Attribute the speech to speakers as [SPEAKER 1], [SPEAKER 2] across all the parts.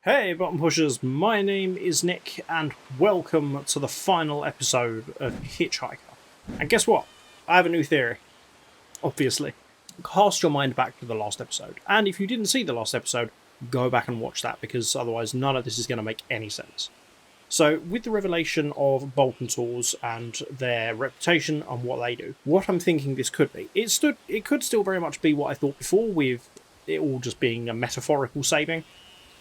[SPEAKER 1] Hey button pushers, my name is Nick and welcome to the final episode of HitchHiker. And guess what? I have a new theory. Obviously. Cast your mind back to the last episode. And if you didn't see the last episode, go back and watch that because otherwise none of this is going to make any sense. So, with the revelation of Vulcan tools and their reputation and what they do, what I'm thinking this could be, it could still very much be what I thought before, with it all just being a metaphorical saving.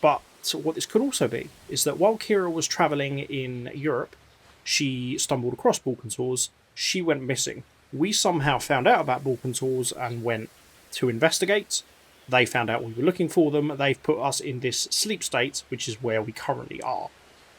[SPEAKER 1] But what this could also be is that while Kira was travelling in Europe, she stumbled across Vulcan tools, she went missing. We somehow found out about Vulcan tools and went to investigate. They found out we were looking for them. They've put us in this sleep state, which is where we currently are.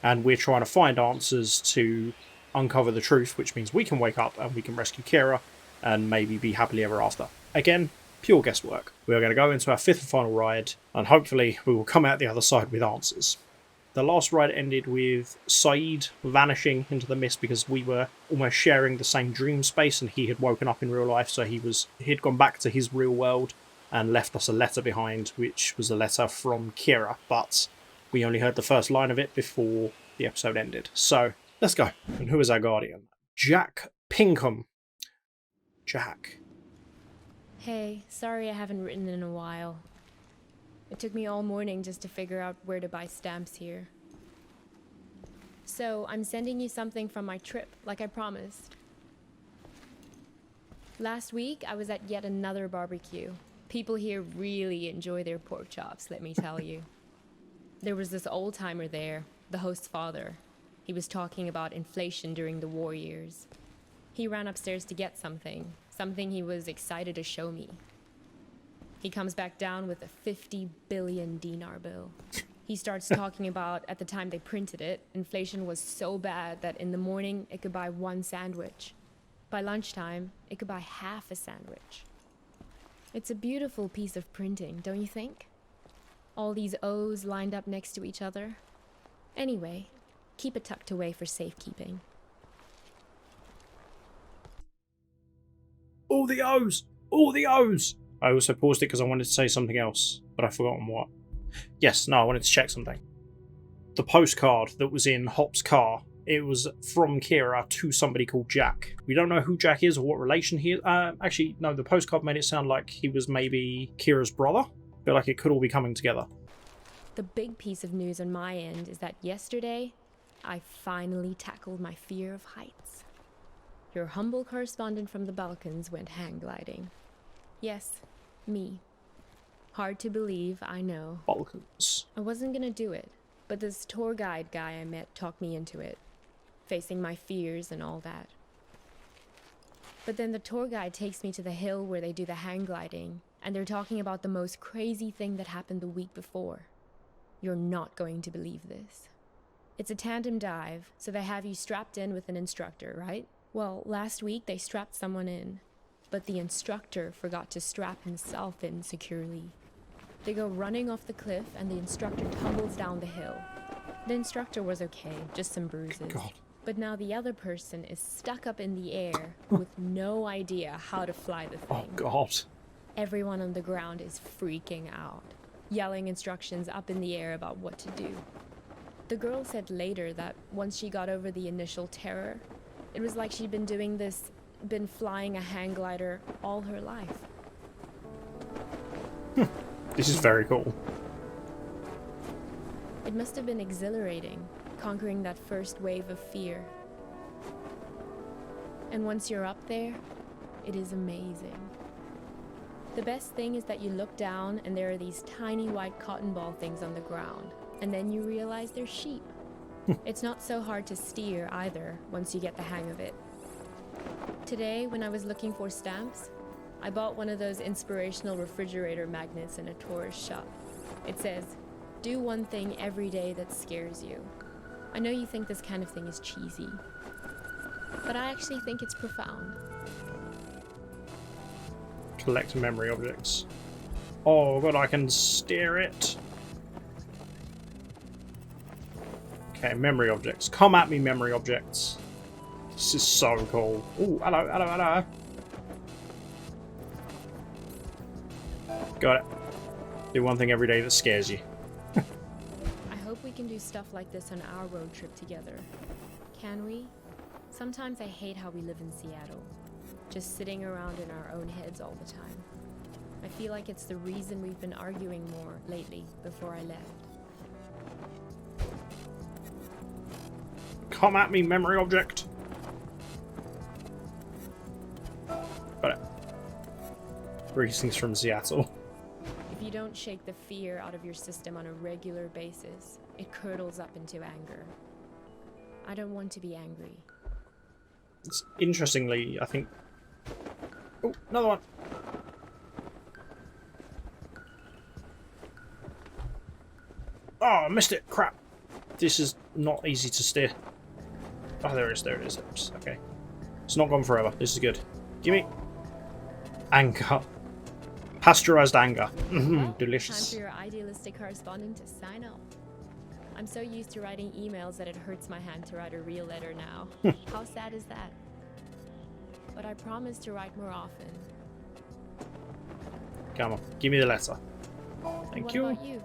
[SPEAKER 1] And we're trying to find answers to uncover the truth, which means we can wake up and we can rescue Kira and maybe be happily ever after. Again, pure guesswork. We are going to go into our fifth and final ride, and hopefully we will come out the other side with answers. The last ride ended with Saeed vanishing into the mist because we were almost sharing the same dream space and he had woken up in real life, so he'd gone back to his real world and left us a letter behind, which was a letter from Kira, but we only heard the first line of it before the episode ended. So, let's go. And who is our guardian? Jack Pinkham. Jack.
[SPEAKER 2] Hey, sorry I haven't written in a while. It took me all morning just to figure out where to buy stamps here. So, I'm sending you something from my trip, like I promised. Last week, I was at yet another barbecue. People here really enjoy their pork chops, let me tell you. There was this old-timer there, the host's father. He was talking about inflation during the war years. He ran upstairs to get something he was excited to show me. He comes back down with a 50 billion dinar bill. He starts talking about, at the time they printed it, inflation was so bad that in the morning it could buy one sandwich. By lunchtime, it could buy half a sandwich. It's a beautiful piece of printing, don't you think? All these O's lined up next to each other. Anyway, keep it tucked away for safekeeping.
[SPEAKER 1] All the O's! All the O's! I also paused it because I wanted to say something else, but I've forgotten what. Yes, no, I wanted to check something. The postcard that was in Hop's car, it was from Kira to somebody called Jack. We don't know who Jack is or what relation he is. Actually, no, the postcard made it sound like he was maybe Kira's brother. I feel like it could all be coming together.
[SPEAKER 2] The big piece of news on my end is that yesterday, I finally tackled my fear of heights. Your humble correspondent from the Balkans went hang gliding. Yes, me. Hard to believe, I know.
[SPEAKER 1] Balkans.
[SPEAKER 2] I wasn't gonna do it, but this tour guide guy I met talked me into it, facing my fears and all that. But then the tour guide takes me to the hill where they do the hang gliding, and they're talking about the most crazy thing that happened the week before. You're not going to believe this. It's a tandem dive, so they have you strapped in with an instructor, right? Well, last week they strapped someone in, but the instructor forgot to strap himself in securely. They go running off the cliff and the instructor tumbles down the hill. The instructor was okay, just some bruises.
[SPEAKER 1] God.
[SPEAKER 2] But now the other person is stuck up in the air with no idea how to fly the thing.
[SPEAKER 1] Oh, God.
[SPEAKER 2] Everyone on the ground is freaking out, yelling instructions up in the air about what to do. The girl said later that once she got over the initial terror, it was like she'd been flying a hang glider all her life.
[SPEAKER 1] This is very cool.
[SPEAKER 2] It must have been exhilarating, conquering that first wave of fear. And once you're up there, it is amazing. The best thing is that you look down and there are these tiny white cotton ball things on the ground, and then you realize they're sheep. It's not so hard to steer either, once you get the hang of it. Today, when I was looking for stamps, I bought one of those inspirational refrigerator magnets in a tourist shop. It says, "Do one thing every day that scares you." I know you think this kind of thing is cheesy, but I actually think it's profound.
[SPEAKER 1] Collect memory objects. Oh, God, I can steer it. Okay, memory objects. Come at me, memory objects. This is so cool. Ooh, hello, hello, hello. Got it. Do one thing every day that scares you.
[SPEAKER 2] I we can do stuff like this on our road trip together. Can we? Sometimes I hate how we live in Seattle. Just sitting around in our own heads all the time. I feel like it's the reason we've been arguing more lately before I left.
[SPEAKER 1] Come at me, memory object. Got it. Greetings from Seattle.
[SPEAKER 2] If you don't shake the fear out of your system on a regular basis, it curdles up into anger. I don't want to be angry.
[SPEAKER 1] It's, interestingly, I think... Oh, another one. Oh, I missed it. Crap. This is not easy to steer. Oh, there it is. There it is. Oops. Okay. It's not gone forever. This is good. Gimme. Anger. Pasteurized anger.
[SPEAKER 2] Well,
[SPEAKER 1] delicious.
[SPEAKER 2] time for your idealistic correspondent to sign up. I'm so used to writing emails that it hurts my hand to write a real letter now. How sad is that? But I promise to write more often.
[SPEAKER 1] Come on. Give me the letter.
[SPEAKER 2] And
[SPEAKER 1] Thank
[SPEAKER 2] what
[SPEAKER 1] you.
[SPEAKER 2] about you?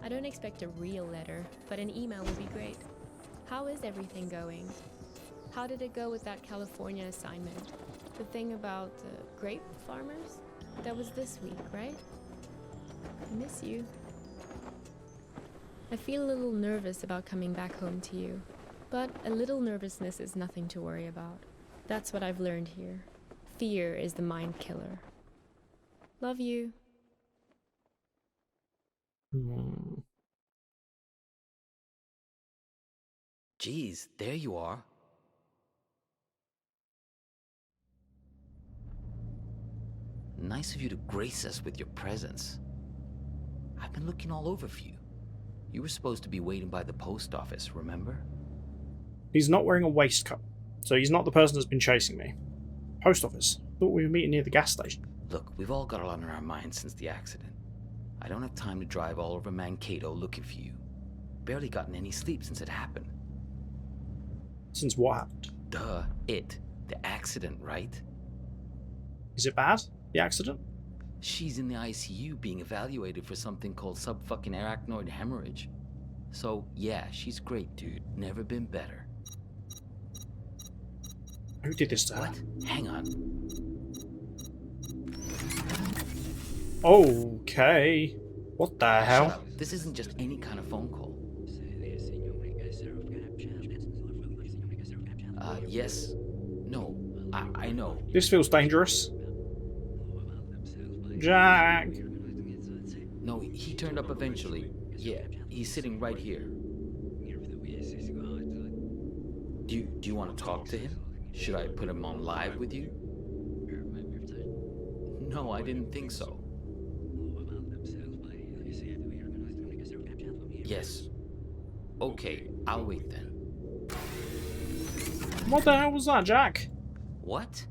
[SPEAKER 2] I don't expect a real letter, but an email would be great. How is everything going? How did it go with that California assignment? The thing about grape farmers? That was this week, right? I miss you. I feel a little nervous about coming back home to you, but a little nervousness is nothing to worry about. That's what I've learned here. Fear is the mind killer. Love you.
[SPEAKER 3] Geez, there you are. Nice of you to grace us with your presence. I've been looking all over for you. You were supposed to be waiting by the post office, remember?
[SPEAKER 1] He's not wearing a waistcoat, so he's not the person that's been chasing me. Post office. Thought we were meeting near the gas station.
[SPEAKER 3] Look, we've all got a lot on our minds since the accident. I don't have time to drive all over Mankato looking for you. Barely gotten any sleep since it happened.
[SPEAKER 1] Since what happened?
[SPEAKER 3] Duh, the accident, right?
[SPEAKER 1] Is it bad? The accident?
[SPEAKER 3] She's in the ICU being evaluated for something called sub-fucking-arachnoid hemorrhage. So, yeah, she's great, dude. Never been better.
[SPEAKER 1] Who did this to her?
[SPEAKER 3] What? Hang on.
[SPEAKER 1] Okay. What the hell?
[SPEAKER 3] Shut up. This isn't just any kind of phone call. Yes. No. I know.
[SPEAKER 1] This feels dangerous. Jack!
[SPEAKER 3] No, he turned up eventually. Yeah, he's sitting right here. Do you want to talk to him? Should I put him on live with you? No, I didn't think so. Yes. Okay, I'll wait then.
[SPEAKER 1] What the hell was that, Jack?
[SPEAKER 3] What?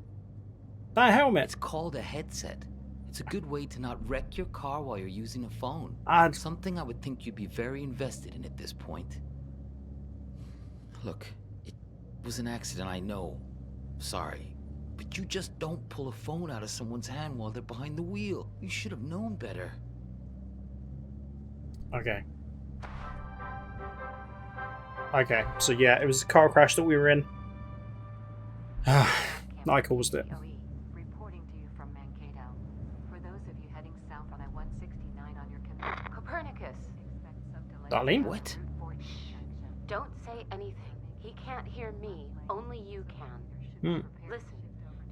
[SPEAKER 1] That helmet.
[SPEAKER 3] It's called a headset. It's a good way to not wreck your car while you're using a phone. Something I would think you'd be very invested in at this point. Look, it was an accident, I know. Sorry. But you just don't pull a phone out of someone's hand while they're behind the wheel. You should have known better.
[SPEAKER 1] Okay. Okay, so yeah, it was a car crash that we were in. I caused it.
[SPEAKER 4] Reporting to you from Mankato. For those of you heading south on I-169 on your commute. Copernicus!
[SPEAKER 1] Darlene?
[SPEAKER 3] What?
[SPEAKER 4] Don't say anything. He can't hear me. Only you can. Listen,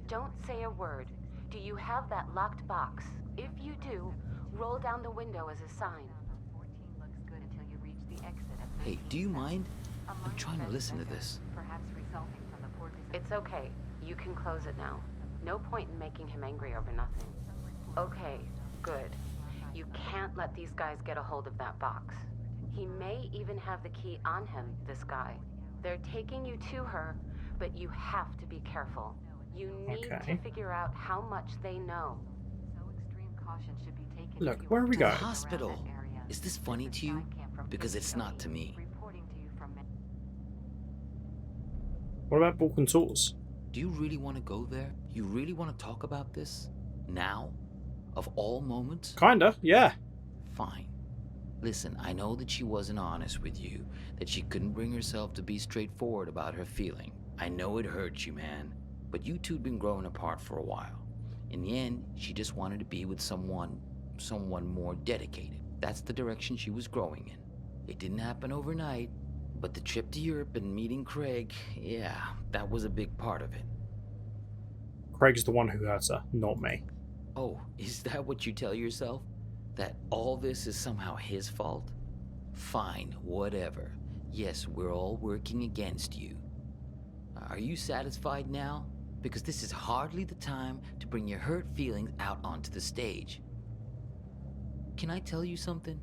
[SPEAKER 4] don't say a word. Do you have that locked box? If you do, roll down the window as a sign.
[SPEAKER 3] Hey, do you mind? I'm trying to listen to this.
[SPEAKER 4] It's okay. You can close it now. No point in making him angry over nothing. Okay, good. You can't let these guys get a hold of that box. He may even have the key on him, this guy. They're taking you to her, but you have to be careful. You need to figure out how much they know.
[SPEAKER 1] Look, where are we going?
[SPEAKER 3] Hospital. Is this funny to you? Because it's not to me.
[SPEAKER 1] What about Balkan Tours?
[SPEAKER 3] Do you really want to go there? You really want to talk about this? Now? Of all moments?
[SPEAKER 1] Kinda, yeah.
[SPEAKER 3] Fine. Listen, I know that she wasn't honest with you, that she couldn't bring herself to be straightforward about her feeling. I know it hurts you, man, but you two'd been growing apart for a while. In the end, she just wanted to be with someone more dedicated. That's the direction she was growing in. It didn't happen overnight, but the trip to Europe and meeting Craig, yeah, that was a big part of it.
[SPEAKER 1] Craig's the one who hurt her, not me.
[SPEAKER 3] Oh, is that what you tell yourself? That all this is somehow his fault? Fine, whatever. Yes, we're all working against you. Are you satisfied now? Because this is hardly the time to bring your hurt feelings out onto the stage. Can I tell you something?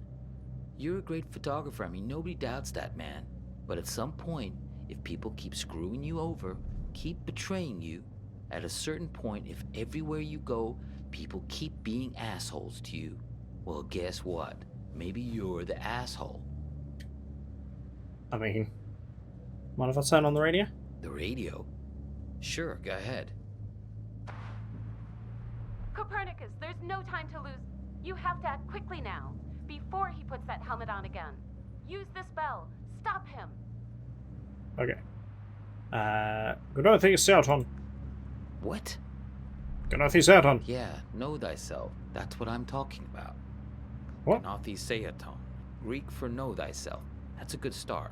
[SPEAKER 3] You're a great photographer, I mean, nobody doubts that, man. But at some point, if people keep screwing you over, keep betraying you, at a certain point, if everywhere you go, people keep being assholes to you, well, guess what? Maybe you're the asshole.
[SPEAKER 1] I mean, mind if I turn on the radio?
[SPEAKER 3] The radio? Sure, go ahead.
[SPEAKER 4] Copernicus, there's no time to lose. You have to act quickly now, before he puts that helmet on again. Use this bell. Stop him.
[SPEAKER 1] Okay. Good earth is out on.
[SPEAKER 3] What?
[SPEAKER 1] Good earth is out on.
[SPEAKER 3] Yeah, know thyself. That's what I'm talking about.
[SPEAKER 1] What?
[SPEAKER 3] Gnotheseaton. Greek for know thyself. That's a good start.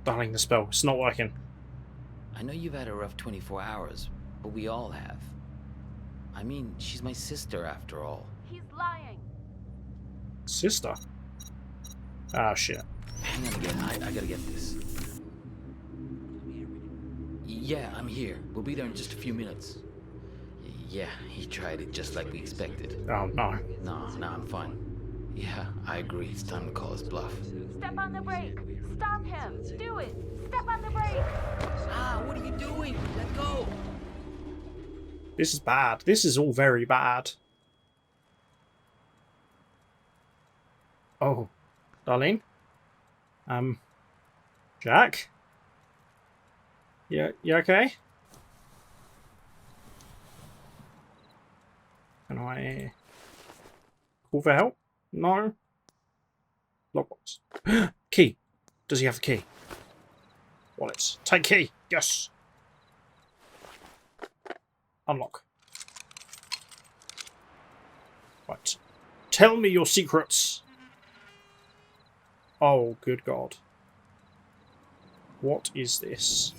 [SPEAKER 1] Darling, the spell. It's not working.
[SPEAKER 3] I know you've had a rough 24 hours, but we all have. I mean, she's my sister after all.
[SPEAKER 4] He's lying.
[SPEAKER 1] Sister? Ah, shit.
[SPEAKER 3] Hang on again, I gotta get this. Yeah, I'm here. We'll be there in just a few minutes. Yeah, he tried it just like we expected.
[SPEAKER 1] Oh, no.
[SPEAKER 3] No, I'm fine. Yeah, I agree. It's time to call his bluff.
[SPEAKER 4] Step on the brake. Stop him. Do it. Step on the brake.
[SPEAKER 3] Ah, what are you doing? Let go.
[SPEAKER 1] This is bad. This is all very bad. Oh. Darlene? Jack? You okay? Can I call for help? No? Lockbox. Key. Does he have the key? Wallets. Take key. Yes. Unlock. Right. Tell me your secrets. Oh, good God. What is this?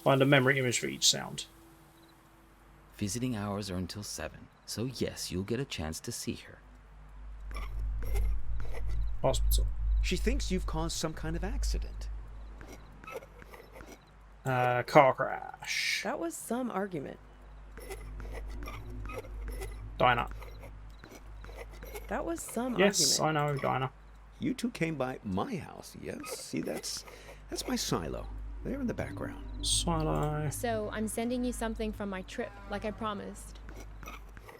[SPEAKER 1] Find a memory image for each sound.
[SPEAKER 3] Visiting hours are until 7, so yes, you'll get a chance to see her.
[SPEAKER 1] Hospital.
[SPEAKER 5] She thinks you've caused some kind of accident.
[SPEAKER 1] Car crash.
[SPEAKER 6] That was some argument.
[SPEAKER 1] Diner.
[SPEAKER 6] That was some
[SPEAKER 1] Yes,
[SPEAKER 6] argument.
[SPEAKER 1] I know, Diner.
[SPEAKER 5] You two came by my house, yes? See, that's my silo. There in the background.
[SPEAKER 1] Silo.
[SPEAKER 2] So, I'm sending you something from my trip, like I promised.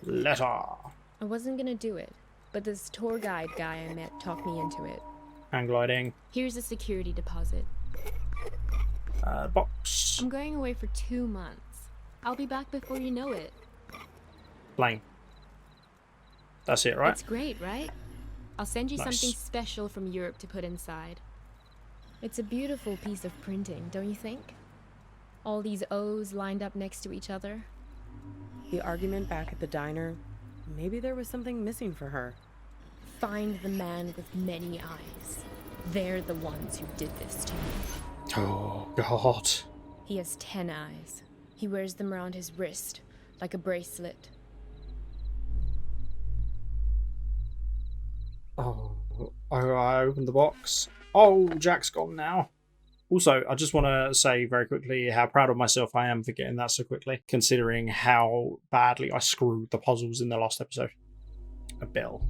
[SPEAKER 1] Letter.
[SPEAKER 2] I wasn't gonna do it, but this tour guide guy I met talked me into it.
[SPEAKER 1] Hang gliding.
[SPEAKER 2] Here's a security deposit.
[SPEAKER 1] Box.
[SPEAKER 2] I'm going away for 2 months. I'll be back before you know it.
[SPEAKER 1] Plane. That's it, right?
[SPEAKER 2] It's great, right? I'll send you
[SPEAKER 1] Nice.
[SPEAKER 2] something special from Europe to put inside. It's a beautiful piece of printing, don't you think? All these O's lined up next to each other.
[SPEAKER 6] The argument back at the diner, maybe there was something missing for her.
[SPEAKER 2] Find the man with many eyes. They're the ones who did this to me.
[SPEAKER 1] Oh, God.
[SPEAKER 2] He has 10 eyes. He wears them around his wrist, like a bracelet.
[SPEAKER 1] Oh, I opened the box. Oh, Jack's gone now. Also, I just want to say very quickly how proud of myself I am for getting that so quickly, considering how badly I screwed the puzzles in the last episode. A bell.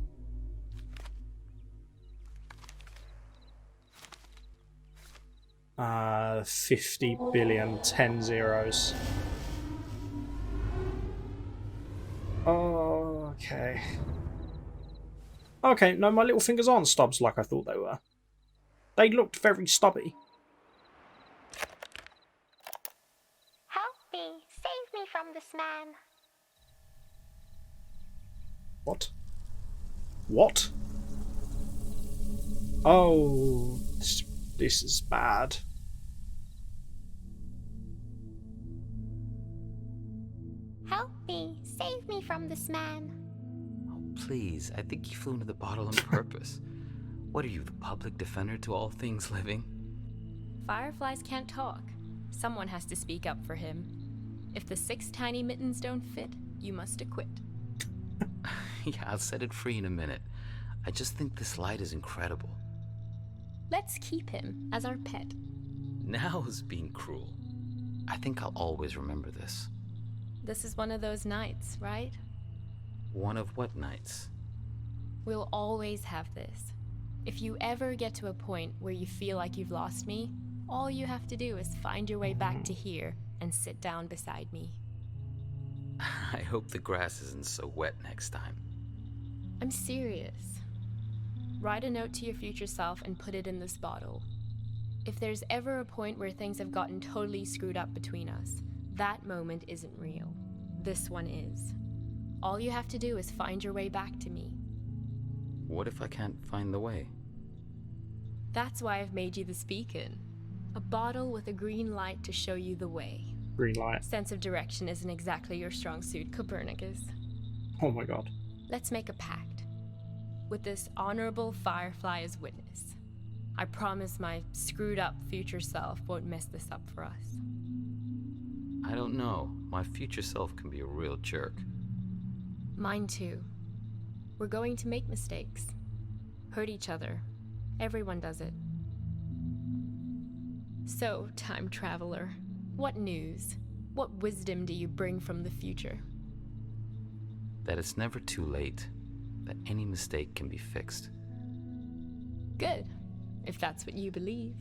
[SPEAKER 1] Uh, 50 billion, 10 zeros. Oh, okay. Okay, no, my little fingers aren't stubs like I thought they were. They looked very stubby.
[SPEAKER 7] Help me! Save me from this man!
[SPEAKER 1] What? What? Oh, this is bad.
[SPEAKER 7] Help me. Save me from this man.
[SPEAKER 3] Oh, please, I think you flew into the bottle on purpose. What are you, the public defender to all things living?
[SPEAKER 2] Fireflies can't talk. Someone has to speak up for him. If the 6 tiny mittens don't fit, you must acquit.
[SPEAKER 3] Yeah, I'll set it free in a minute. I just think this light is incredible.
[SPEAKER 2] Let's keep him as our pet.
[SPEAKER 3] Now is being cruel. I think I'll always remember this.
[SPEAKER 2] This is one of those nights, right?
[SPEAKER 3] One of what nights?
[SPEAKER 2] We'll always have this. If you ever get to a point where you feel like you've lost me, all you have to do is find your way back to here and sit down beside me.
[SPEAKER 3] I hope the grass isn't so wet next time.
[SPEAKER 2] I'm serious. Write a note to your future self and put it in this bottle. If there's ever a point where things have gotten totally screwed up between us, that moment isn't real. This one is. All you have to do is find your way back to me.
[SPEAKER 3] What if I can't find the way?
[SPEAKER 2] That's why I've made you this beacon. A bottle with a green light to show you the way.
[SPEAKER 1] Green light.
[SPEAKER 2] Sense of direction isn't exactly your strong suit, Copernicus.
[SPEAKER 1] Oh my god.
[SPEAKER 2] Let's make a pact. With this honorable firefly as witness, I promise my screwed up future self won't mess this up for us.
[SPEAKER 3] I don't know. My future self can be a real jerk.
[SPEAKER 2] Mine too. We're going to make mistakes. Hurt each other. Everyone does it. So, time traveler, what news? What wisdom do you bring from the future?
[SPEAKER 3] That it's never too late. That any mistake can be fixed.
[SPEAKER 2] Good, if that's what you believe.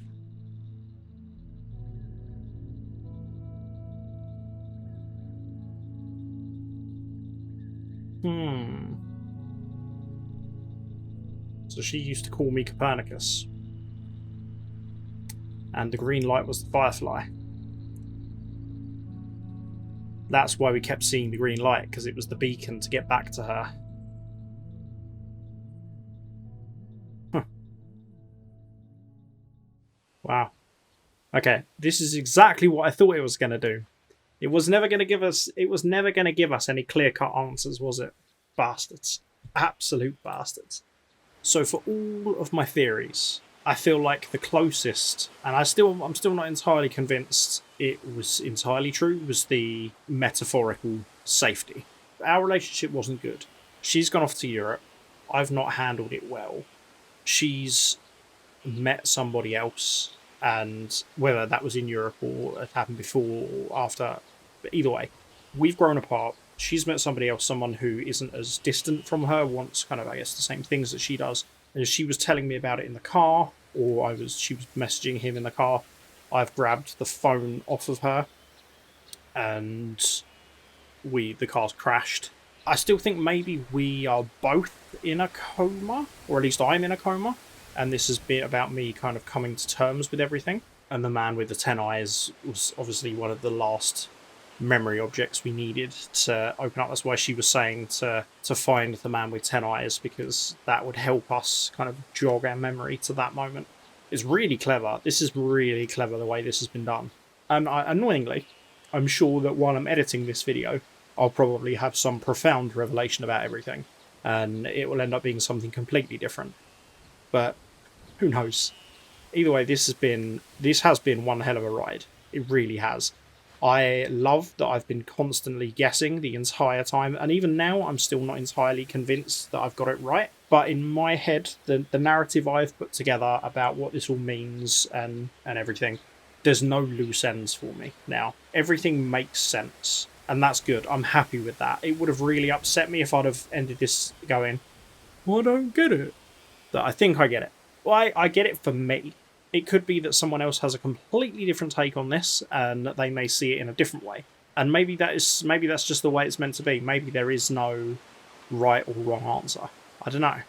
[SPEAKER 1] So she used to call me Copernicus. And the green light was the firefly. That's why we kept seeing the green light, because it was the beacon to get back to her. Huh. Wow. Okay, this is exactly what I thought it was going to do. It was never going to give us any clear-cut answers, was it? Bastards. Absolute bastards. So for all of my theories, I feel like the closest, and I'm still not entirely convinced it was entirely true, was the metaphorical safety. Our relationship wasn't good. She's gone off to Europe. I've not handled it well. She's met somebody else, and whether that was in Europe or it happened before or after, but either way, we've grown apart. She's met somebody else, someone who isn't as distant from her, wants kind of, I guess, the same things that she does. And she was telling me about it in the car, or she was messaging him in the car. I've grabbed the phone off of her, and the car's crashed. I still think maybe we are both in a coma, or at least I'm in a coma, and this has been about me kind of coming to terms with everything. And the man with the 10 eyes was obviously one of the last memory objects we needed to open up. That's why she was saying to find the man with 10 eyes, because that would help us kind of jog our memory to that moment. It's really clever. This is really clever the way this has been done. And annoyingly, I'm sure that while I'm editing this video, I'll probably have some profound revelation about everything, and it will end up being something completely different. But who knows? Either way, this has been one hell of a ride. It really has. I love that I've been constantly guessing the entire time, and even now I'm still not entirely convinced that I've got it right. But in my head, the narrative I've put together about what this all means and everything, there's no loose ends for me now. Everything makes sense, and that's good. I'm happy with that. It would have really upset me if I'd have ended this going, I don't get it. But I think I get it. Well, I get it for me. It could be that someone else has a completely different take on this, and they may see it in a different way. And maybe that's just the way it's meant to be. Maybe there is no right or wrong answer. I don't know.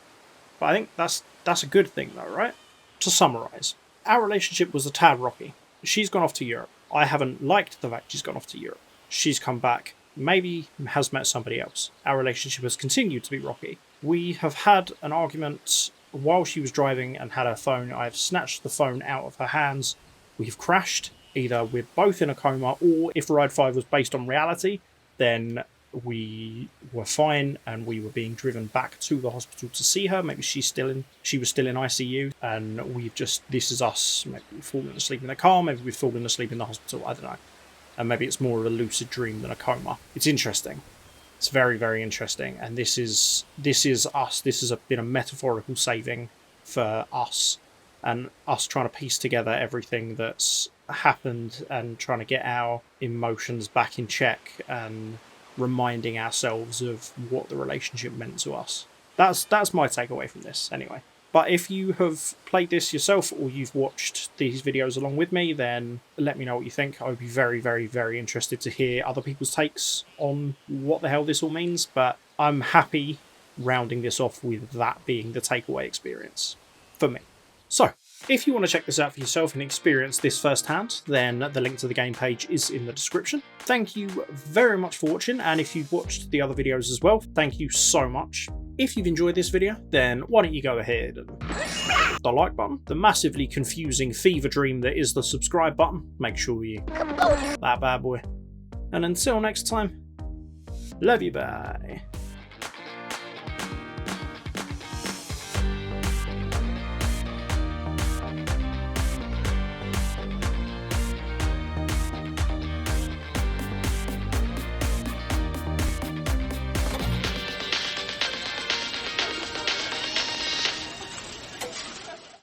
[SPEAKER 1] But I think that's a good thing, though, right? To summarise, our relationship was a tad rocky. She's gone off to Europe. I haven't liked the fact she's gone off to Europe. She's come back, maybe has met somebody else. Our relationship has continued to be rocky. We have had an argument while she was driving and had her phone, I have snatched the phone out of her hands. We've crashed. Either we're both in a coma, or if Ride 5 was based on reality, then we were fine and we were being driven back to the hospital to see her. Maybe she was still in ICU, and this is us. Maybe we've fallen asleep in the car, maybe we've fallen asleep in the hospital, I don't know. And maybe it's more of a lucid dream than a coma. It's interesting. It's very, very interesting. And this is us. This has been a metaphorical saving for us, and us trying to piece together everything that's happened and trying to get our emotions back in check and reminding ourselves of what the relationship meant to us. That's my takeaway from this anyway. But if you have played this yourself, or you've watched these videos along with me, then let me know what you think. I would be very, very, very interested to hear other people's takes on what the hell this all means. But I'm happy rounding this off with that being the takeaway experience for me. So, if you want to check this out for yourself and experience this firsthand, then the link to the game page is in the description. Thank you very much for watching, and if you've watched the other videos as well, thank you so much. If you've enjoyed this video, then why don't you go ahead and hit the like button, the massively confusing fever dream that is the subscribe button. Make sure you that bad boy. And until next time, love you, bye.